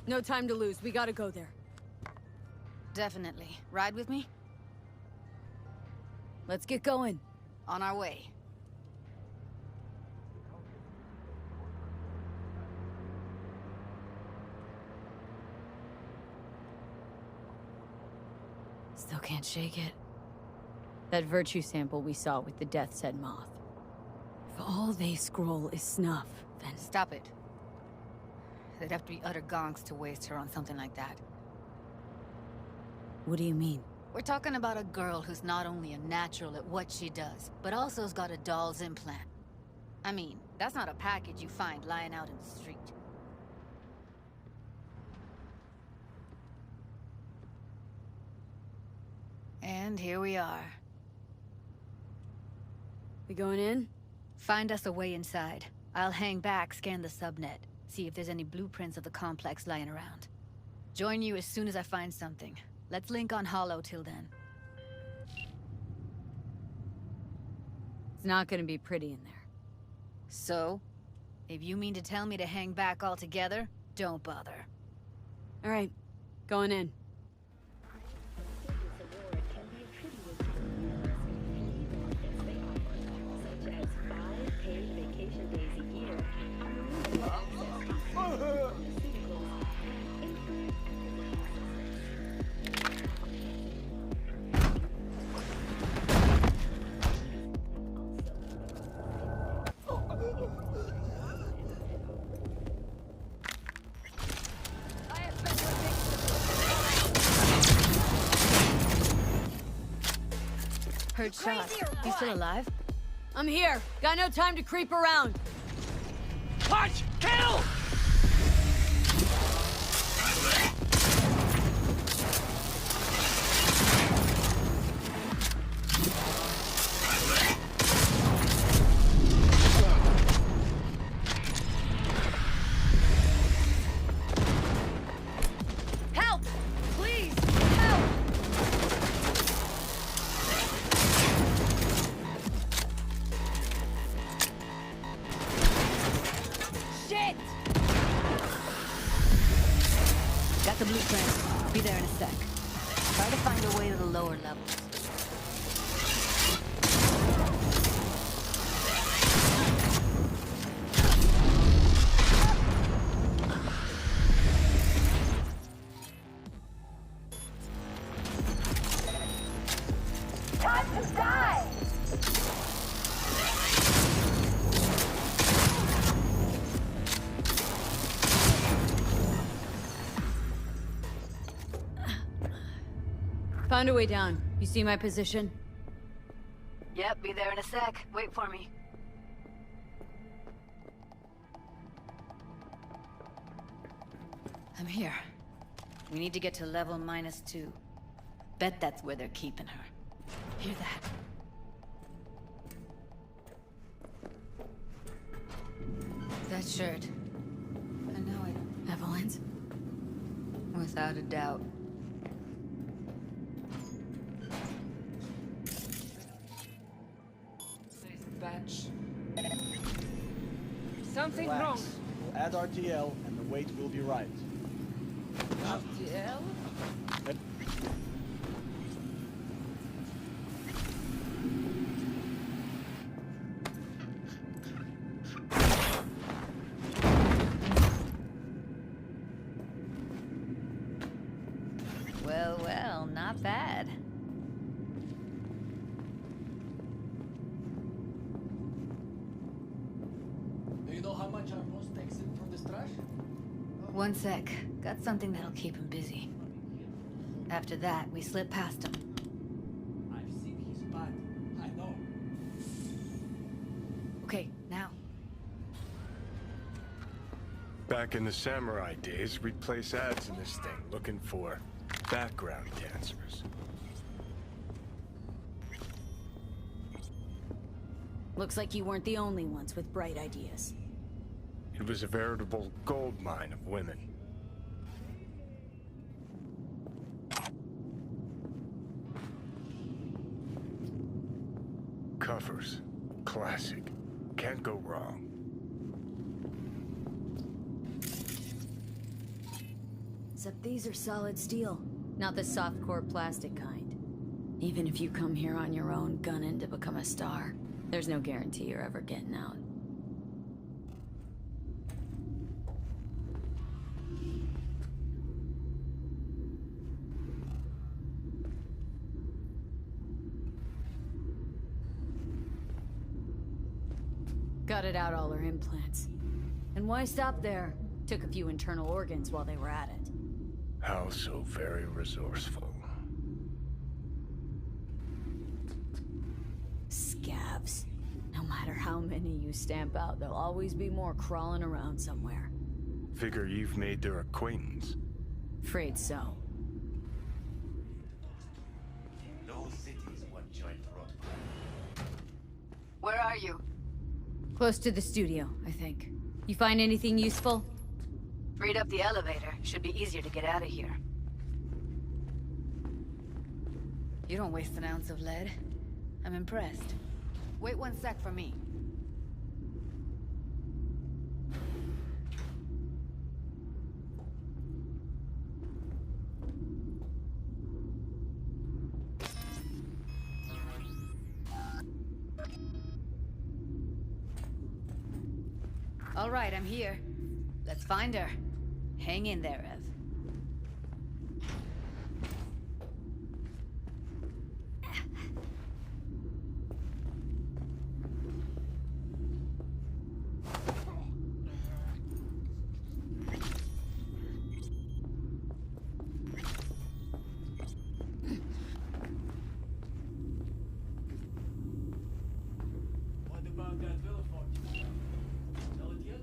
No time to lose. We gotta go there. Definitely. Ride with me? Let's get going. On our way. Still can't shake it. That virtue sample we saw with the Death's Head moth. If all they scroll is snuff, then... Stop it. They'd have to be utter gonks to waste her on something like that. What do you mean? We're talking about a girl who's not only a natural at what she does, but also has got a doll's implant. I mean, that's not a package you find lying out in the street. And here we are. We going in? Find us a way inside. I'll hang back, scan the subnet, see if there's any blueprints of the complex lying around. Join you as soon as I find something. Let's link on Hollow till then. It's not gonna be pretty in there. So? If you mean to tell me to hang back altogether, don't bother. All right, going in. Heard shots. You still alive? I'm here. Got no time to creep around. Punch! Kill! Help! Please! Help! Shit! Got the blueprint. Be there in a sec. Try to find a way to the lower levels. Time to die! Found a way down. You see my position? Yep, be there in a sec. Wait for me. I'm here. We need to get to level -2. Bet that's where they're keeping her. Hear that? That shirt. I know it. Evelyn's? Without a doubt. Batch. Something Relax. wrong. We'll add RTL and the weight will be right. RTL? Well, well, not bad. Do you know how much our boss takes in for this trash? One sec. Got something that'll keep him busy. After that, we slip past him. I've seen his bad. I know. Okay, now. Back in the samurai days, we'd place ads in this thing looking for background dancers. Looks like you weren't the only ones with bright ideas. It was a veritable gold mine of women. Covers. Classic. Can't go wrong. Except these are solid steel, not the soft-core plastic kind. Even if you come here on your own, gunning to become a star, there's no guarantee you're ever getting out. Gutted out all her implants. And why stop there? Took a few internal organs while they were at it. How so very resourceful. Scabs. No matter how many you stamp out, there'll always be more crawling around somewhere. Figure you've made their acquaintance. Afraid so. Those cities were joint brought. Where are you? Close to the studio, I think. You find anything useful? Freed up the elevator. Should be easier to get out of here. You don't waste an ounce of lead. I'm impressed. Wait 1 sec for me. All right, I'm here. Let's find her. Hang in there, Ev. What about that villa fort? Sell it yet?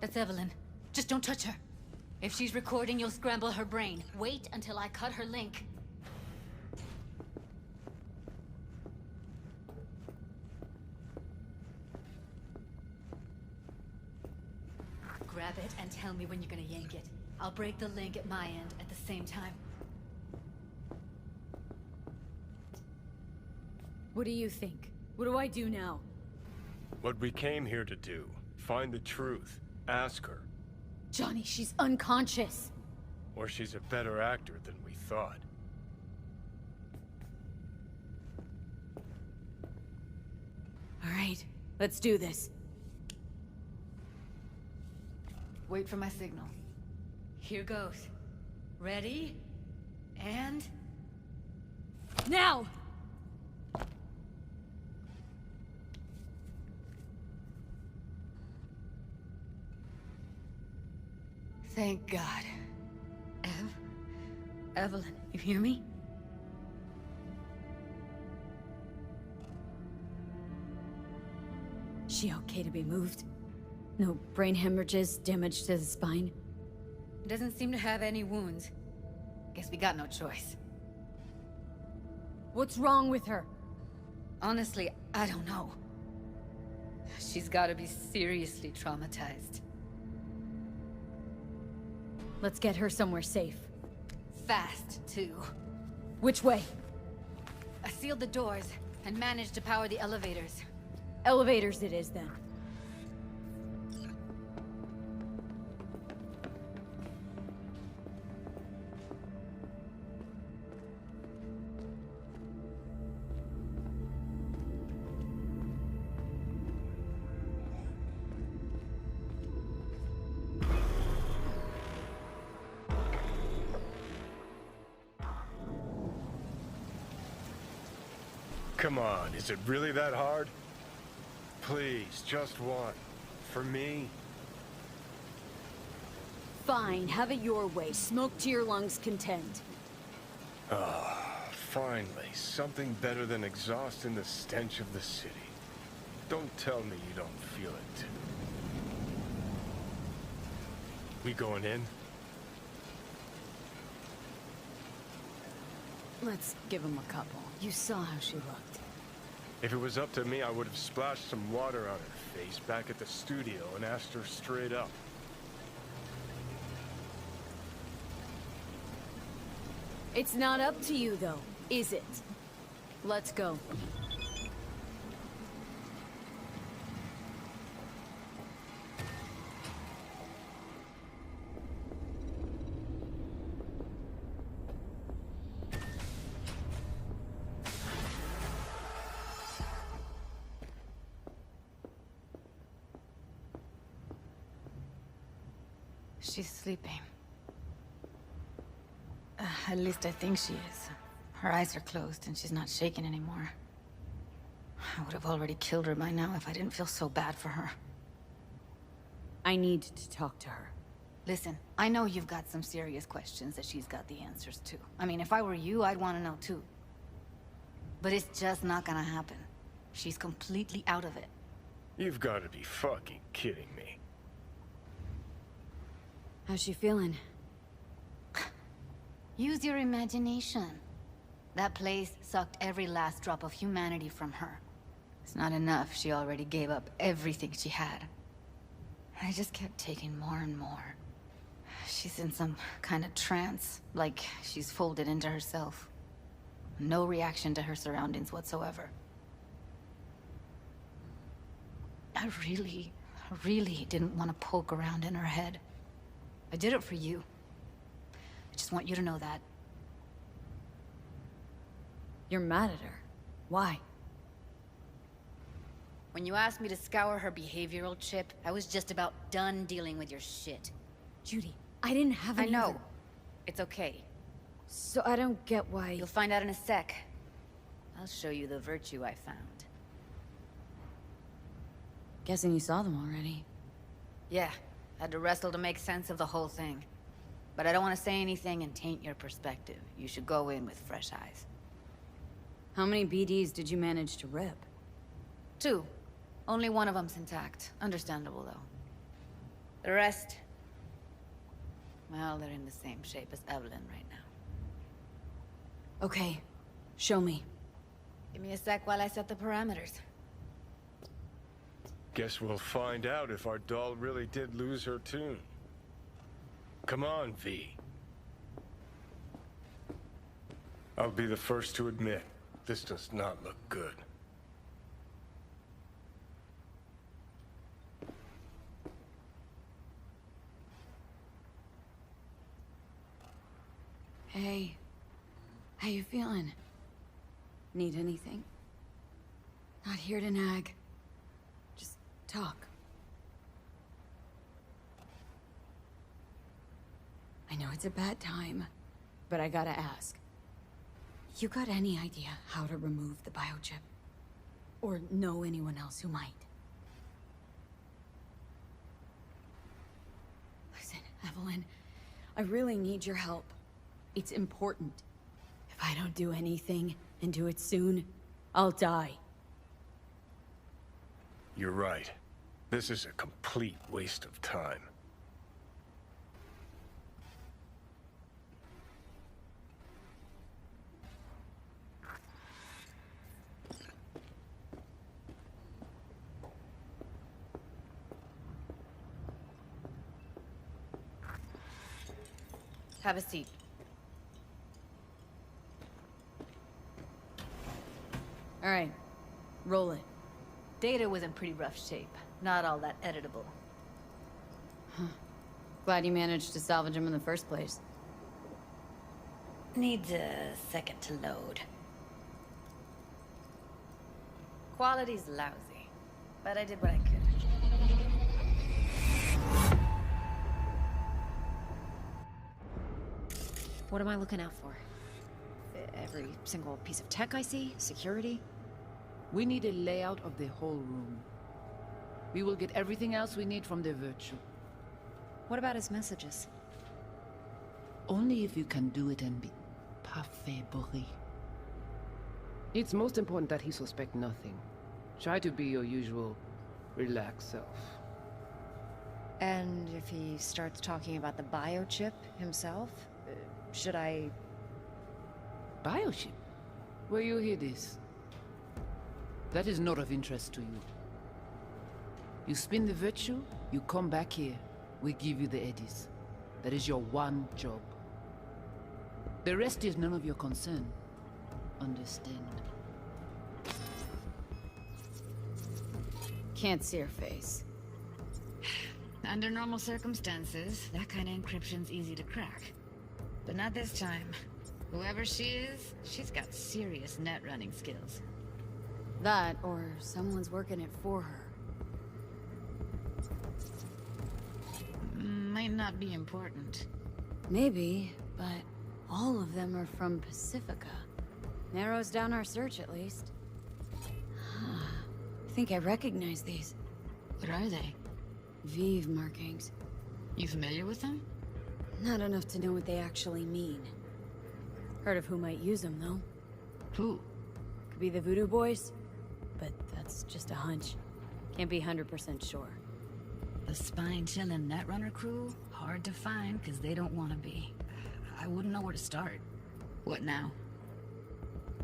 That's Evelyn. Just don't touch her. If she's recording, you'll scramble her brain. Wait until I cut her link. Grab it and tell me when you're gonna yank it. I'll break the link at my end at the same time. What do you think? What do I do now? What we came here to do. Find the truth. Ask her. Johnny, she's unconscious. Or she's a better actor than we thought. All right, let's do this. Wait for my signal. Here goes. Ready? And... Now! Thank God. Evelyn, you hear me? She okay to be moved? No brain hemorrhages, damage to the spine? Doesn't seem to have any wounds. Guess we got no choice. What's wrong with her? Honestly, I don't know. She's gotta be seriously traumatized. Let's get her somewhere safe. Fast, too. Which way? I sealed the doors and managed to power the elevators. Elevators it is, then. Come on, is it really that hard? Please, just one. For me? Fine, have it your way. Smoke to your lungs' content. Finally, something better than exhaust in the stench of the city. Don't tell me you don't feel it. We going in? Let's give him a couple. You saw how she looked. If it was up to me, I would have splashed some water on her face back at the studio and asked her straight up. It's not up to you, though, is it? Let's go. She's sleeping. At least I think she is. Her eyes are closed and she's not shaking anymore. I would have already killed her by now if I didn't feel so bad for her. I need to talk to her. Listen, I know you've got some serious questions that she's got the answers to. I mean, if I were you, I'd want to know too. But it's just not gonna happen. She's completely out of it. You've got to be fucking kidding me. How's she feeling? Use your imagination. That place sucked every last drop of humanity from her. It's not enough, she already gave up everything she had. I just kept taking more and more. She's in some kind of trance, like she's folded into herself. No reaction to her surroundings whatsoever. I really didn't want to poke around in her head. I did it for you. I just want you to know that. You're mad at her. Why? When you asked me to scour her behavioral chip, I was just about done dealing with your shit. Judy, I didn't have I any know. other- It's okay. So I don't get why... You'll find out in a sec. I'll show you the virtue I found. Guessing you saw them already. Yeah, had to wrestle to make sense of the whole thing. But I don't want to say anything and taint your perspective. You should go in with fresh eyes. How many BDs did you manage to rip? 2. Only one of them's intact. Understandable, though. The rest... well, they're in the same shape as Evelyn right now. Okay, show me. Give me a sec while I set the parameters. Guess we'll find out if our doll really did lose her tune. Come on, V. I'll be the first to admit, this does not look good. Hey, how you feeling? Need anything? Not here to nag. Just talk. I know it's a bad time, but I gotta ask. You got any idea how to remove the biochip? Or know anyone else who might? Listen, Evelyn, I really need your help. It's important. If I don't do anything, and do it soon, I'll die. You're right. This is a complete waste of time. Have a seat. All right, roll it. Data was in pretty rough shape. Not all that editable. Glad you managed to salvage him in the first place. Needs a second to load. Quality's lousy, but I did what I could. What am I looking out for? Every single piece of tech I see? Security? We need a layout of the whole room. We will get everything else we need from the virtual. What about his messages? Only if you can do it and be parfait bourré. It's most important that he suspect nothing. Try to be your usual, relaxed self. And if he starts talking about the biochip himself, should I... Biochip? Where you hear this? That is not of interest to you. You spin the virtue, you come back here, we give you the eddies. That is your one job. The rest is none of your concern. Understand? Can't see her face. Under normal circumstances, that kind of encryption's easy to crack. But not this time. Whoever she is, she's got serious net running skills. That, or someone's working it for her. Might not be important. Maybe, but all of them are from Pacifica. Narrows down our search, at least. I think I recognize these. What are they? Vive markings. You familiar with them? Not enough to know what they actually mean. Heard of who might use them, though. Who? Could be the Voodoo Boys, but that's just a hunch. Can't be 100% sure. The spine-chilling Netrunner crew? Hard to find, because they don't want to be. I wouldn't know where to start. What now?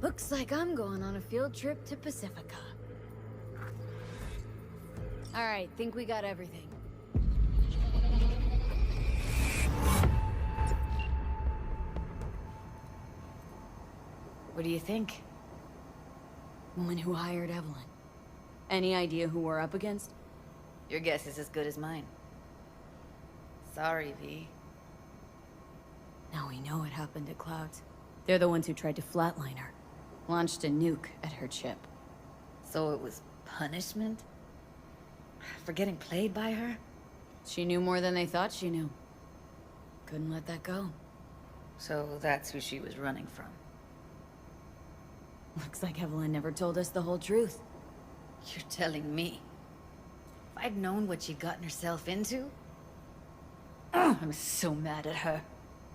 Looks like I'm going on a field trip to Pacifica. Alright, think we got everything. What do you think? Woman who hired Evelyn. Any idea who we're up against? Your guess is as good as mine. Sorry, V. Now we know what happened to Clouds. They're the ones who tried to flatline her. Launched a nuke at her ship. So it was punishment? For getting played by her? She knew more than they thought she knew. Couldn't let that go. So that's who she was running from. Looks like Evelyn never told us the whole truth. You're telling me? If I'd known what she'd gotten herself into... Ugh, I'm so mad at her.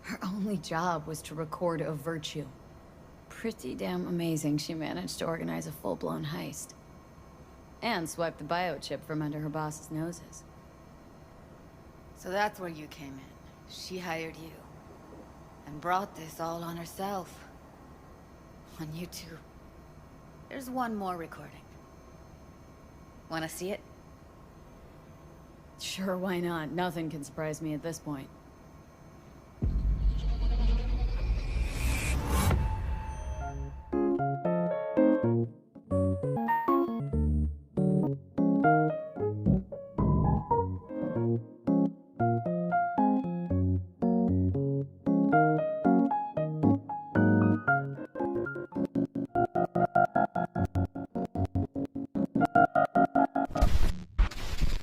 Her only job was to record a virtue. Pretty damn amazing she managed to organize a full-blown heist. And swipe the biochip from under her boss's noses. So that's where you came in. She hired you. And brought this all on herself. On you two. There's one more recording. Wanna see it? Sure, why not? Nothing can surprise me at this point.